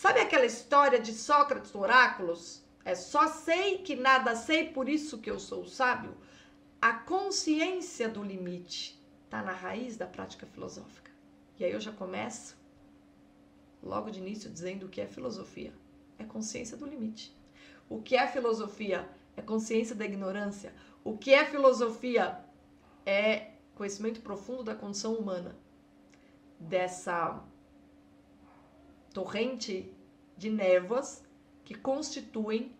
Sabe aquela história de Sócrates no Oráculos? Só sei que nada sei, por isso que eu sou sábio. A consciência do limite está na raiz da prática filosófica. E aí eu já começo, logo de início, dizendo o que é filosofia. É consciência do limite. O que é filosofia? É consciência da ignorância. O que é filosofia? É conhecimento profundo da condição humana. Dessa torrente de névoas que constituem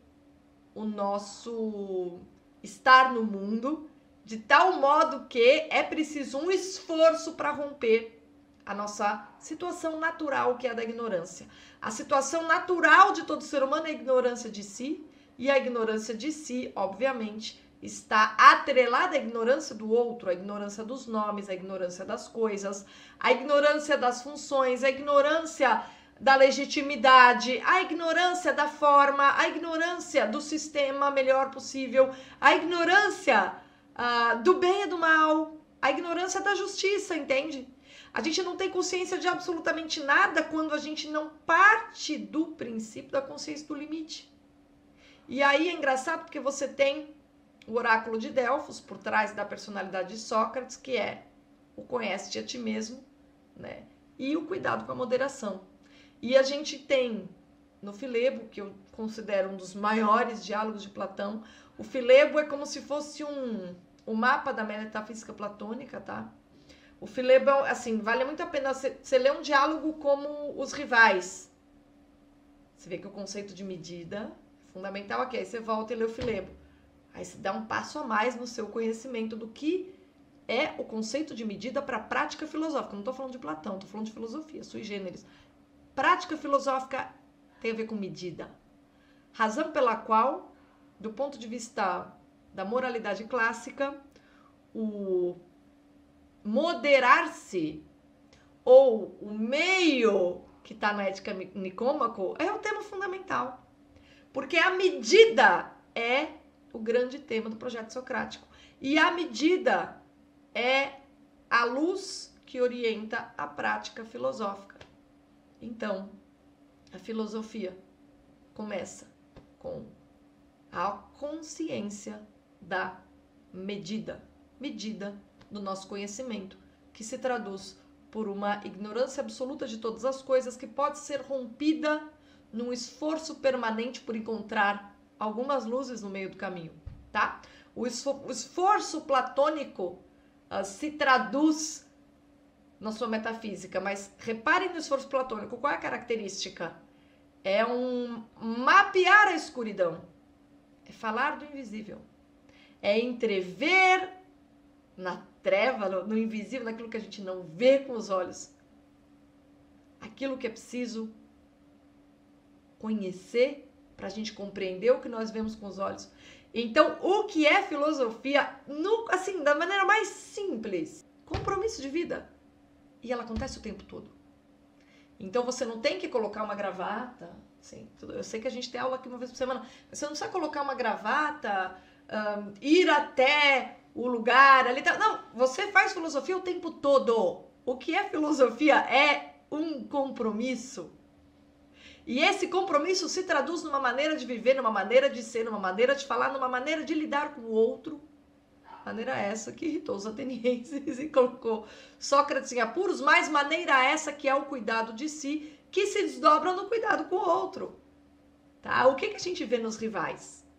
o nosso estar no mundo, de tal modo que é preciso um esforço para romper a nossa situação natural, que é a da ignorância. A situação natural de todo ser humano é a ignorância de si, e a ignorância de si, obviamente, está atrelada à ignorância do outro, à ignorância dos nomes, à ignorância das coisas, à ignorância das funções, à ignorância da legitimidade, a ignorância da forma, a ignorância do sistema melhor possível, a ignorância do bem e do mal, a ignorância da justiça, entende? A gente não tem consciência de absolutamente nada quando a gente não parte do princípio da consciência do limite. E aí é engraçado porque você tem o oráculo de Delfos por trás da personalidade de Sócrates, que é o conhece-te a ti mesmo, né? E o cuidado com a moderação. E a gente tem no Filebo, que eu considero um dos maiores diálogos de Platão, o Filebo é como se fosse um mapa da metafísica platônica, tá? O Filebo, assim, vale muito a pena você ler um diálogo como Os Rivais. Você vê que o conceito de medida é fundamental aqui. Aí você volta e lê o Filebo. Aí você dá um passo a mais no seu conhecimento do que é o conceito de medida para a prática filosófica. Não estou falando de Platão, estou falando de filosofia, sui generis. Prática filosófica tem a ver com medida. Razão pela qual, do ponto de vista da moralidade clássica, o moderar-se, ou o meio que está na Ética Nicômaco, é o tema fundamental. Porque a medida é o grande tema do projeto socrático. E a medida é a luz que orienta a prática filosófica. Então, a filosofia começa com a consciência da medida do nosso conhecimento, que se traduz por uma ignorância absoluta de todas as coisas, que pode ser rompida num esforço permanente por encontrar algumas luzes no meio do caminho, tá? O esforço platônico se traduz na sua metafísica, mas reparem no esforço platônico, qual é a característica? É mapear a escuridão, é falar do invisível, é entrever na treva, no invisível, naquilo que a gente não vê com os olhos, aquilo que é preciso conhecer para a gente compreender o que nós vemos com os olhos. Então, o que é filosofia, assim, da maneira mais simples? Compromisso de vida. E ela acontece o tempo todo. Então, você não tem que colocar uma gravata. Assim, eu sei que a gente tem aula aqui uma vez por semana. Mas você não precisa colocar uma gravata, ir até o lugar ali. Não, você faz filosofia o tempo todo. O que é filosofia é um compromisso. E esse compromisso se traduz numa maneira de viver, numa maneira de ser, numa maneira de falar, numa maneira de lidar com o outro. Maneira essa que irritou os atenienses e colocou Sócrates em apuros, mas maneira essa que é o cuidado de si, que se desdobra no cuidado com o outro. Tá? O que a gente vê nos rivais?